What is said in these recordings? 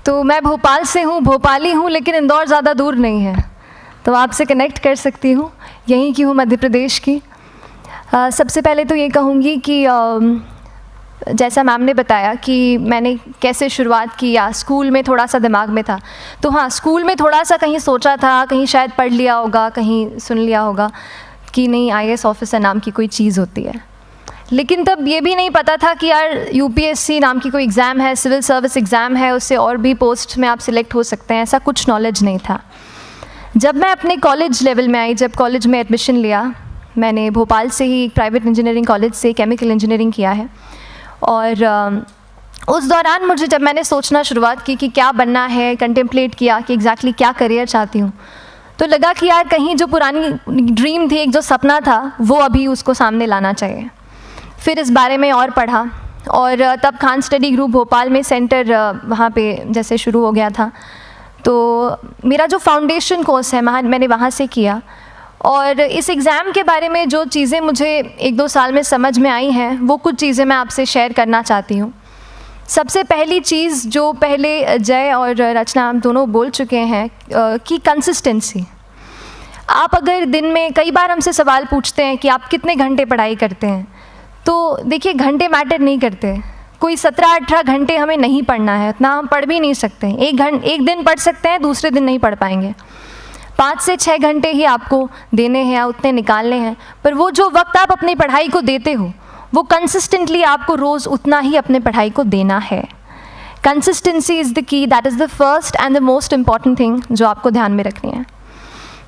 तो मैं भोपाल से हूँ, भोपाली हूँ, लेकिन इंदौर ज़्यादा दूर नहीं है, तो आपसे कनेक्ट कर सकती हूँ। यहीं की हूँ, मध्य प्रदेश की। सबसे पहले तो ये कहूँगी कि जैसा मैम ने बताया कि मैंने कैसे शुरुआत की, या स्कूल में थोड़ा सा दिमाग में था, तो हाँ, स्कूल में थोड़ा सा कहीं सोचा था, कहीं शायद पढ़ लिया होगा, कहीं सुन लिया होगा कि नहीं IAS ऑफिसर नाम की कोई चीज़ होती है। लेकिन तब ये भी नहीं पता था कि यार UPSC नाम की कोई एग्ज़ाम है, सिविल सर्विस एग्ज़ाम है, उससे और भी पोस्ट में आप सिलेक्ट हो सकते हैं, ऐसा कुछ नॉलेज नहीं था। जब मैं अपने कॉलेज लेवल में आई, जब कॉलेज में एडमिशन लिया, मैंने भोपाल से ही प्राइवेट इंजीनियरिंग कॉलेज से केमिकल इंजीनियरिंग किया है, और उस दौरान मुझे जब मैंने सोचना शुरुआत की कि क्या बनना है, कंटेम्पलेट किया कि एग्जैक्टली क्या करियर चाहती हूँ, तो लगा कि यार कहीं जो पुरानी ड्रीम थी, एक जो सपना था, वो अभी उसको सामने लाना चाहिए। फिर इस बारे में और पढ़ा, और तब खान स्टडी ग्रुप भोपाल में सेंटर वहाँ पे जैसे शुरू हो गया था, तो मेरा जो फाउंडेशन कोर्स है मैंने वहाँ से किया। और इस एग्ज़ाम के बारे में जो चीज़ें मुझे 1-2 साल में समझ में आई हैं, वो कुछ चीज़ें मैं आपसे शेयर करना चाहती हूँ। सबसे पहली चीज़ जो पहले जय और रचना हम दोनों बोल चुके हैं कि कंसिस्टेंसी। आप अगर दिन में, कई बार हमसे सवाल पूछते हैं कि आप कितने घंटे पढ़ाई करते हैं, तो देखिए घंटे मैटर नहीं करते। कोई 17-18 घंटे हमें नहीं पढ़ना है, उतना हम पढ़ भी नहीं सकते। एक दिन पढ़ सकते हैं, दूसरे दिन नहीं पढ़ पाएंगे। 5 से 6 घंटे ही आपको देने हैं, उतने निकालने हैं। पर वो जो वक्त आप अपनी पढ़ाई को देते हो, वो कंसिस्टेंटली आपको रोज़ उतना ही अपने पढ़ाई को देना है। Consistency is the key, that is the first and the most important thing जो आपको ध्यान में रखनी है।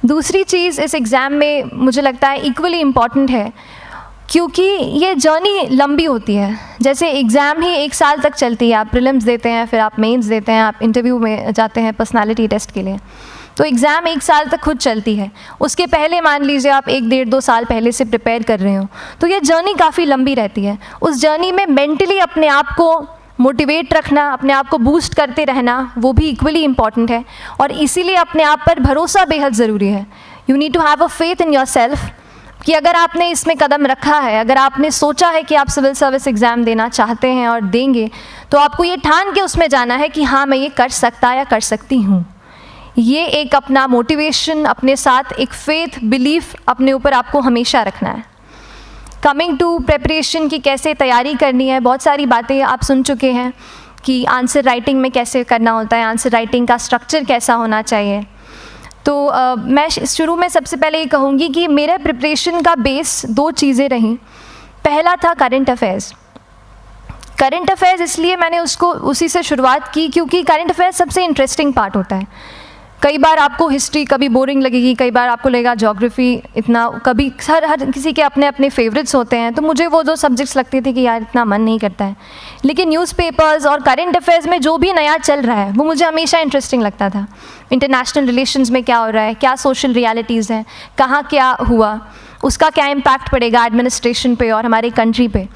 दूसरी चीज़ इस एग्ज़ाम में मुझे लगता है इक्वली इम्पॉर्टेंट है, क्योंकि ये जर्नी लंबी होती है। जैसे एग्ज़ाम ही 1 साल तक चलती है, आप प्रीलिम्स देते हैं, फिर आप मेंस देते हैं, आप इंटरव्यू में जाते हैं पर्सनालिटी टेस्ट के लिए, तो एग्ज़ाम 1 साल तक खुद चलती है। उसके पहले मान लीजिए आप 1-1.5-2 साल पहले से प्रिपेयर कर रहे हो, तो ये जर्नी काफ़ी लंबी रहती है। उस जर्नी में मेंटली अपने आप को मोटिवेट रखना, अपने आप को बूस्ट करते रहना, वो भी इक्वली इम्पॉर्टेंट है। और इसीलिए अपने आप पर भरोसा बेहद ज़रूरी है। You need to have a faith in your self कि अगर आपने इसमें कदम रखा है, अगर आपने सोचा है कि आप सिविल सर्विस एग्ज़ाम देना चाहते हैं और देंगे, तो आपको ये ठान के उसमें जाना है कि हाँ, मैं ये कर सकता या कर सकती हूँ। ये एक अपना मोटिवेशन, अपने साथ एक फेथ, बिलीफ अपने ऊपर आपको हमेशा रखना है। कमिंग टू प्रेपरेशन की कैसे तैयारी करनी है, बहुत सारी बातें आप सुन चुके हैं कि आंसर राइटिंग में कैसे करना होता है, आंसर राइटिंग का स्ट्रक्चर कैसा होना चाहिए। तो मैं शुरू में सबसे पहले ये कहूँगी कि मेरे प्रिपरेशन का बेस 2 चीज़ें रहीं। पहला था करंट अफेयर्स। करंट अफेयर्स इसलिए मैंने उसको उसी से शुरुआत की क्योंकि करंट अफेयर्स सबसे इंटरेस्टिंग पार्ट होता है। कई बार आपको हिस्ट्री कभी बोरिंग लगेगी, कई बार आपको लगेगा ज्योग्राफी इतना, कभी हर किसी के अपने अपने फेवरेट्स होते हैं। तो मुझे वो 2 सब्जेक्ट्स लगते थे कि यार इतना मन नहीं करता है, लेकिन न्यूज़पेपर्स और करंट अफेयर्स में जो भी नया चल रहा है वो मुझे हमेशा इंटरेस्टिंग लगता था। इंटरनेशनल रिलेशंस में क्या हो रहा है, क्या सोशल रियलिटीज़ हैं, कहाँ क्या हुआ, उसका क्या इम्पैक्ट पड़ेगा एडमिनिस्ट्रेशन पे और हमारी कंट्री पे,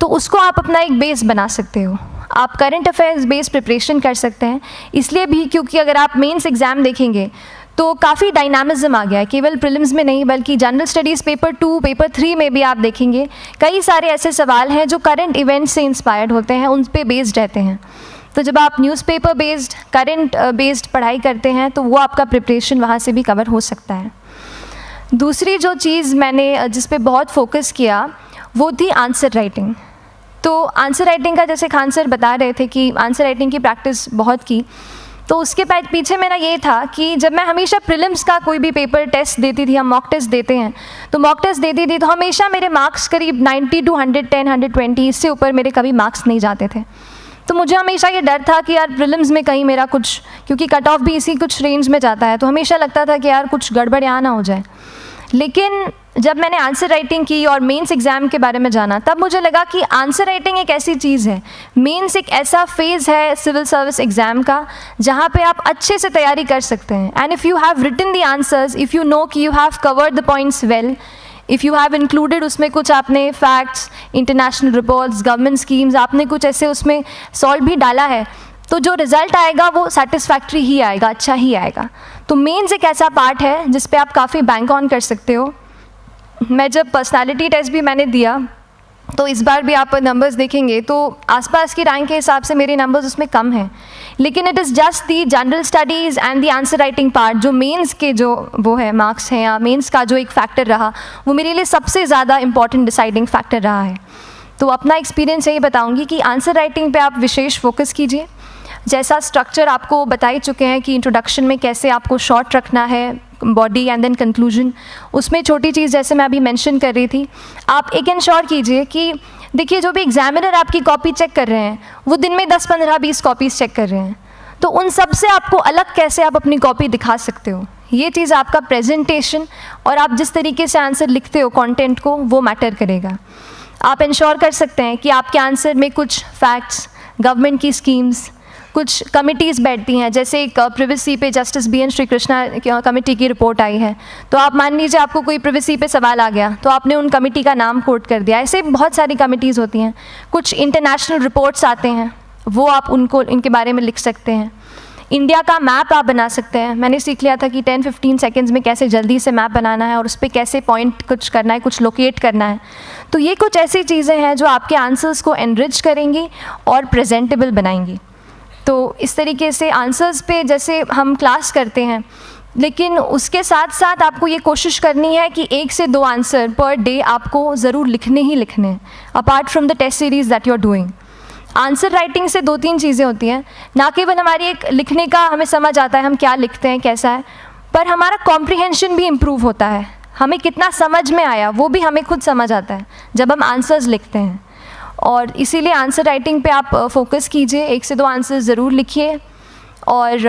तो उसको आप अपना एक बेस बना सकते हो। आप करंट अफेयर्स बेस्ड प्रिपरेशन कर सकते हैं, इसलिए भी क्योंकि अगर आप मेंस एग्ज़ाम देखेंगे तो काफ़ी डायनामिज्म आ गया है, केवल प्रीलिम्स में नहीं बल्कि जनरल स्टडीज़ पेपर 2, पेपर 3 में भी आप देखेंगे कई सारे ऐसे सवाल हैं जो करंट इवेंट्स से इंस्पायर्ड होते हैं, उन पे बेस्ड रहते हैं। तो जब आप न्यूज़पेपर बेस्ड, करंट बेस्ड पढ़ाई करते हैं तो वो आपका प्रिपरेशन वहाँ से भी कवर हो सकता है। दूसरी जो चीज़ मैंने जिस पे बहुत फोकस किया वो थी आंसर राइटिंग। तो आंसर राइटिंग का जैसे खान सर बता रहे थे कि आंसर राइटिंग की प्रैक्टिस बहुत की, तो उसके पीछे मेरा ये था कि जब मैं हमेशा प्रीलिम्स का कोई भी पेपर टेस्ट देती थी, हम मॉक टेस्ट देते हैं, तो मॉक टेस्ट देती थी तो हमेशा मेरे मार्क्स करीब 90 to 110, 120, इससे ऊपर मेरे कभी मार्क्स नहीं जाते थे। तो मुझे हमेशा ये डर था कि यार प्रीलिम्स में कहीं मेरा कुछ, क्योंकि कट ऑफ भी इसी कुछ रेंज में जाता है, तो हमेशा लगता था कि यार कुछ गड़बड़ यहाँ ना हो जाए। लेकिन जब मैंने आंसर राइटिंग की और मेंस एग्ज़ाम के बारे में जाना, तब मुझे लगा कि आंसर राइटिंग एक ऐसी चीज़ है, मेंस एक ऐसा फेज़ है सिविल सर्विस एग्ज़ाम का जहाँ पे आप अच्छे से तैयारी कर सकते हैं। And if you have written the answers, if you know कि you have covered the points well, if you have included उसमें कुछ आपने facts, international reports, government schemes, आपने कुछ ऐसे उसमें सॉल्व भी डाला है, तो जो रिज़ल्ट आएगा वो सेटिस्फैक्ट्री ही आएगा, अच्छा ही आएगा। तो मेंस एक ऐसा पार्ट है जिस पे आप काफ़ी बैंक ऑन कर सकते हो। मैं जब पर्सनालिटी टेस्ट भी मैंने दिया तो इस बार भी आप नंबर्स देखेंगे तो आसपास की रैंक के हिसाब से मेरे नंबर्स उसमें कम हैं, लेकिन it is just the general studies and the answer writing part, जो मेंस के जो वो है मार्क्स हैं या मेंस का जो एक फैक्टर रहा, वो मेरे लिए सबसे ज़्यादा इंपॉर्टेंट डिसाइडिंग फैक्टर रहा है। तो अपना एक्सपीरियंस यही बताऊंगी कि आंसर राइटिंग पे आप विशेष फोकस कीजिए। जैसा स्ट्रक्चर आपको बता ही चुके हैं कि इंट्रोडक्शन में कैसे आपको शॉर्ट रखना है, बॉडी एंड देन कंक्लूजन, उसमें छोटी चीज़ जैसे मैं अभी मेंशन कर रही थी, आप एक इंश्योर कीजिए कि देखिए जो भी एग्जामिनर आपकी कॉपी चेक कर रहे हैं वो दिन में 10, 15, 20 कॉपीज़ चेक कर रहे हैं, तो उन सब से आपको अलग कैसे आप अपनी कॉपी दिखा सकते हो, ये चीज़ आपका प्रेजेंटेशन और आप जिस तरीके से आंसर लिखते हो कंटेंट को, वो मैटर करेगा। आप इंश्योर कर सकते हैं कि आपके आंसर में कुछ फैक्ट्स, गवर्नमेंट की स्कीम्स, कुछ कमिटीज़ बैठती हैं, जैसे एक प्रिवेसी पे justice BN Shri Krishna committee की रिपोर्ट आई है, तो आप मान लीजिए आपको कोई प्रिवेसी पे सवाल आ गया तो आपने उन कमेटी का नाम कोट कर दिया। ऐसे बहुत सारी कमिटीज़ होती हैं। कुछ इंटरनेशनल रिपोर्ट्स आते हैं, वो आप इनके बारे में लिख सकते हैं। इंडिया का मैप आप बना सकते हैं। मैंने सीख लिया था कि 10-15 सेकेंड्स में कैसे जल्दी से मैप बनाना है और उस पर कैसे पॉइंट कुछ करना है, कुछ लोकेट करना है। तो ये कुछ ऐसी चीज़ें हैं जो आपके आंसर्स को एनरिच करेंगी और प्रेजेंटेबल बनाएंगी। तो इस तरीके से आंसर्स पे जैसे हम क्लास करते हैं, लेकिन उसके साथ साथ आपको ये कोशिश करनी है कि 1 से 2 आंसर पर डे आपको ज़रूर लिखने ही लिखने हैं, apart from the test series that you are doing. Answer writing से 2-3 चीज़ें होती हैं, ना केवल हमारी एक लिखने का हमें समझ आता है हम क्या लिखते हैं कैसा है, पर हमारा कॉम्प्रिहेंशन भी इम्प्रूव होता है। हमें कितना समझ में आया वो भी हमें खुद समझ आता है जब हम आंसर्स लिखते हैं। और इसीलिए आंसर राइटिंग पे आप फोकस कीजिए, 1 से 2 आंसर ज़रूर लिखिए। और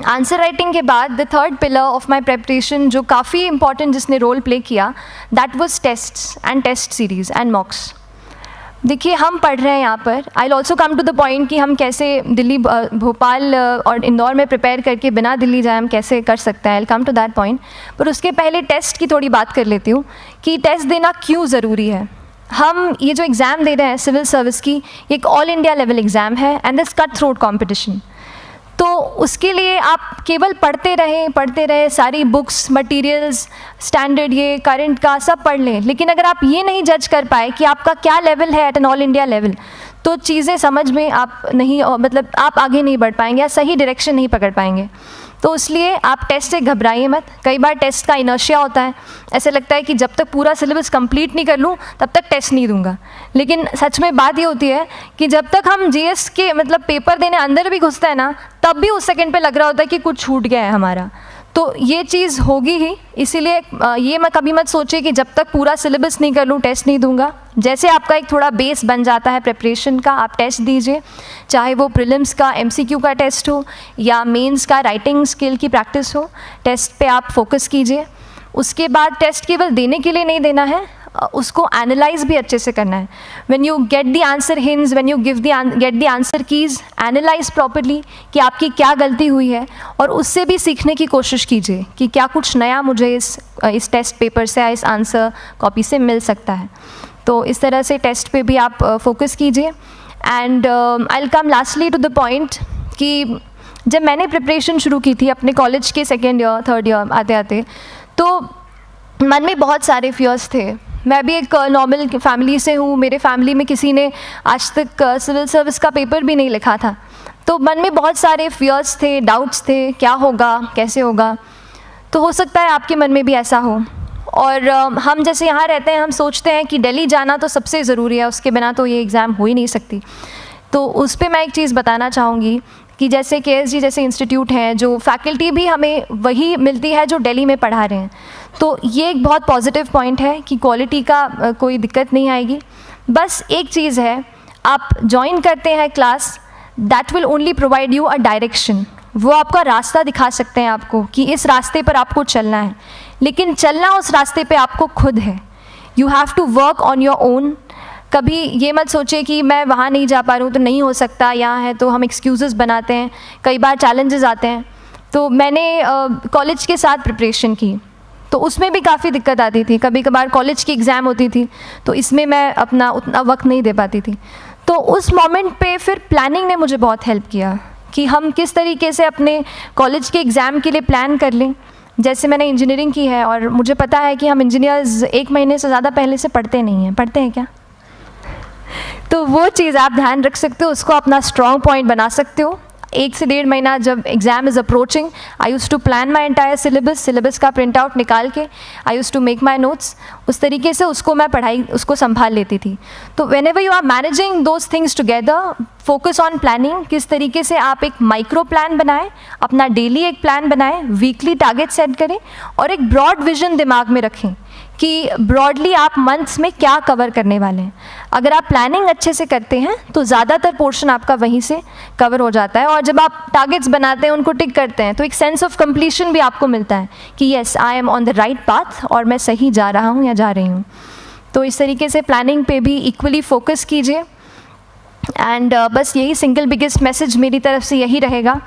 आंसर राइटिंग के बाद the third pillar of my preparation जो काफ़ी इंपॉर्टेंट जिसने रोल प्ले किया, that was tests and test series and mocks. देखिए हम पढ़ रहे हैं यहाँ पर, I will also come to the point कि हम कैसे दिल्ली, भोपाल और इंदौर में प्रिपेयर करके बिना दिल्ली जाए हम कैसे कर सकते हैं, I will come to that point. पर उसके पहले टेस्ट की थोड़ी बात कर लेती हूँ कि टेस्ट देना क्यों ज़रूरी है। हम ये जो एग्ज़ाम दे रहे हैं सिविल सर्विस की, ये एक ऑल इंडिया लेवल एग्ज़ाम है and this cut throat competition. तो उसके लिए आप केवल पढ़ते रहें, सारी बुक्स, मटेरियल्स, स्टैंडर्ड ये करंट का सब पढ़ लें, लेकिन अगर आप ये नहीं जज कर पाए कि आपका क्या लेवल है at an all India level, तो चीज़ें समझ में आप नहीं, मतलब आप आगे नहीं बढ़ पाएंगे या सही डायरेक्शन नहीं पकड़ पाएंगे। तो इसलिए आप टेस्ट से घबराइए मत। कई बार टेस्ट का इनर्शिया होता है, ऐसे लगता है कि जब तक पूरा सिलेबस कंप्लीट नहीं कर लूँ तब तक टेस्ट नहीं दूंगा, लेकिन सच में बात ये होती है कि जब तक हम GS के मतलब पेपर देने अंदर भी घुसते हैं ना, तब भी उस सेकंड पे लग रहा होता है कि कुछ छूट गया है हमारा। तो ये चीज़ होगी ही, इसीलिए ये मैं कभी मत सोचिए कि जब तक पूरा सिलेबस नहीं कर लूँ टेस्ट नहीं दूंगा। जैसे आपका एक थोड़ा बेस बन जाता है प्रिपरेशन का, आप टेस्ट दीजिए, चाहे वो प्रीलिम्स का MCQ का टेस्ट हो या मेंस का राइटिंग स्किल की प्रैक्टिस हो, टेस्ट पे आप फोकस कीजिए। उसके बाद टेस्ट केवल देने के लिए नहीं देना है, उसको एनालाइज भी अच्छे से करना है। When you get the answer hints, when you get the answer keys, analyse properly कि आपकी क्या गलती हुई है और उससे भी सीखने की कोशिश कीजिए कि क्या कुछ नया मुझे इस टेस्ट पेपर से या इस आंसर कॉपी से मिल सकता है। तो इस तरह से टेस्ट पे भी आप फोकस कीजिए। And I will come lastly to the point कि जब मैंने प्रिपरेशन शुरू की थी अपने कॉलेज के 2nd ईयर 3rd ईयर आते आते, तो मन में बहुत सारे फियर्स थे। मैं भी एक नॉर्मल फैमिली से हूँ, मेरे फैमिली में किसी ने आज तक सिविल सर्विस का पेपर भी नहीं लिखा था, तो मन में बहुत सारे फियर्स थे, डाउट्स थे, क्या होगा, कैसे होगा। तो हो सकता है आपके मन में भी ऐसा हो। और हम जैसे यहाँ रहते हैं, हम सोचते हैं कि दिल्ली जाना तो सबसे ज़रूरी है, उसके बिना तो ये एग्ज़ाम हो ही नहीं सकती। तो उस पर मैं एक चीज़ बताना चाहूँगी कि जैसे KSG जैसे इंस्टीट्यूट हैं, जो फैकल्टी भी हमें वही मिलती है जो दिल्ली में पढ़ा रहे हैं, तो ये एक बहुत पॉजिटिव पॉइंट है कि क्वालिटी का कोई दिक्कत नहीं आएगी। बस एक चीज़ है, आप ज्वाइन करते हैं class, that will only provide you a direction. वो आपका रास्ता दिखा सकते हैं आपको कि इस रास्ते पर आपको चलना है, लेकिन चलना उस रास्ते पे आपको खुद है। You have to work on your own. कभी ये मत सोचिए कि मैं वहाँ नहीं जा पा रहा हूँ तो नहीं हो सकता, यहाँ है, तो हम एक्सक्यूज़ेस बनाते हैं, कई बार चैलेंजेस आते हैं। तो मैंने कॉलेज के साथ प्रिपरेशन की, तो उसमें भी काफ़ी दिक्कत आती थी। कभी कभार कॉलेज की एग्ज़ाम होती थी तो इसमें मैं अपना उतना वक्त नहीं दे पाती थी। तो उस मोमेंट पे फिर प्लानिंग ने मुझे बहुत हेल्प किया कि हम किस तरीके से अपने कॉलेज के एग्ज़ाम के लिए प्लान कर लें। जैसे मैंने इंजीनियरिंग की है और मुझे पता है कि हम इंजीनियर्स 1 महीने से ज़्यादा पहले से पढ़ते नहीं हैं। पढ़ते हैं क्या? तो वो चीज़ आप ध्यान रख सकते हो, उसको अपना स्ट्रॉन्ग पॉइंट बना सकते हो। 1 से 1.5 महीना जब exam is approaching, I used to plan my entire syllabus का प्रिंट आउट निकाल के I used to make my notes, उस तरीके से उसको मैं उसको संभाल लेती थी। तो whenever you are managing those things together, focus on planning, किस तरीके से आप एक माइक्रो प्लान बनाएं, अपना डेली एक प्लान बनाएं, वीकली टारगेट सेट करें और एक ब्रॉड विजन दिमाग में रखें कि ब्रॉडली आप मंथ्स में क्या कवर करने वाले हैं। अगर आप प्लानिंग अच्छे से करते हैं तो ज़्यादातर पोर्शन आपका वहीं से कवर हो जाता है, और जब आप टारगेट्स बनाते हैं, उनको टिक करते हैं, तो एक सेंस ऑफ कंप्लीशन भी आपको मिलता है कि yes I am on the right path और मैं सही जा रहा हूँ या जा रही हूँ। तो इस तरीके से प्लानिंग पे भी इक्वली फोकस कीजिए। एंड बस यही सिंगल बिगेस्ट मैसेज मेरी तरफ से यही रहेगा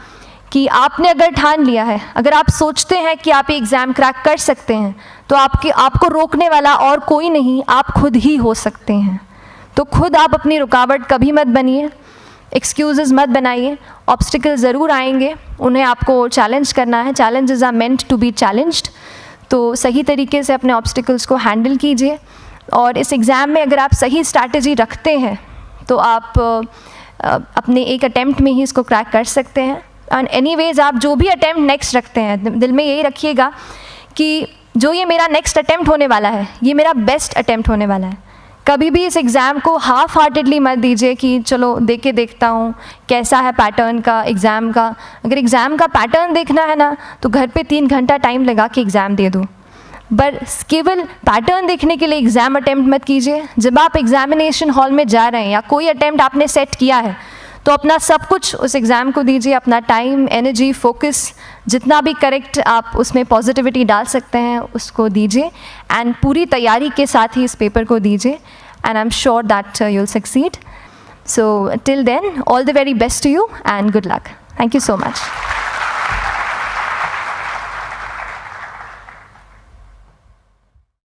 कि आपने अगर ठान लिया है, अगर आप सोचते हैं कि आप ये एग्ज़ाम क्रैक कर सकते हैं, तो आपको रोकने वाला और कोई नहीं, आप खुद ही हो सकते हैं। तो खुद आप अपनी रुकावट कभी मत बनिए, एक्सक्यूज़ेस मत बनाइए। ऑब्स्टिकल ज़रूर आएंगे, उन्हें आपको चैलेंज करना है। Challenges are meant to be challenged. तो सही तरीके से अपने ऑब्स्टिकल्स को हैंडल कीजिए, और इस एग्ज़ाम में अगर आप सही स्ट्रैटेजी रखते हैं तो आप अपने एक अटैम्प्ट में ही इसको क्रैक कर सकते हैं। एंड एनीवेज आप जो भी अटैम्प्ट नेक्स्ट रखते हैं, दिल में यही रखिएगा कि जो ये मेरा नेक्स्ट अटैम्प्ट होने वाला है, ये मेरा बेस्ट अटैम्प्ट होने वाला है। कभी भी इस एग्ज़ाम को हाफ हार्टेडली मत दीजिए कि चलो दे के देखता हूँ कैसा है पैटर्न का एग्ज़ाम का। अगर एग्ज़ाम का पैटर्न देखना है ना, तो घर पे 3 घंटा टाइम लगा के एग्ज़ाम दे दो, बस केवल पैटर्न देखने के लिए एग्ज़ाम अटैम्प्ट मत कीजिए। जब आप एग्जामिनेशन हॉल में जा रहे हैं या कोई अटैम्प्ट आपने सेट किया है, तो अपना सब कुछ उस एग्ज़ाम को दीजिए, अपना टाइम, एनर्जी, फोकस, जितना भी करेक्ट आप उसमें पॉजिटिविटी डाल सकते हैं उसको दीजिए, एंड पूरी तैयारी के साथ ही इस पेपर को दीजिए, and I am sure that you will succeed. So till then, all the very best to you and good luck. Thank you so much.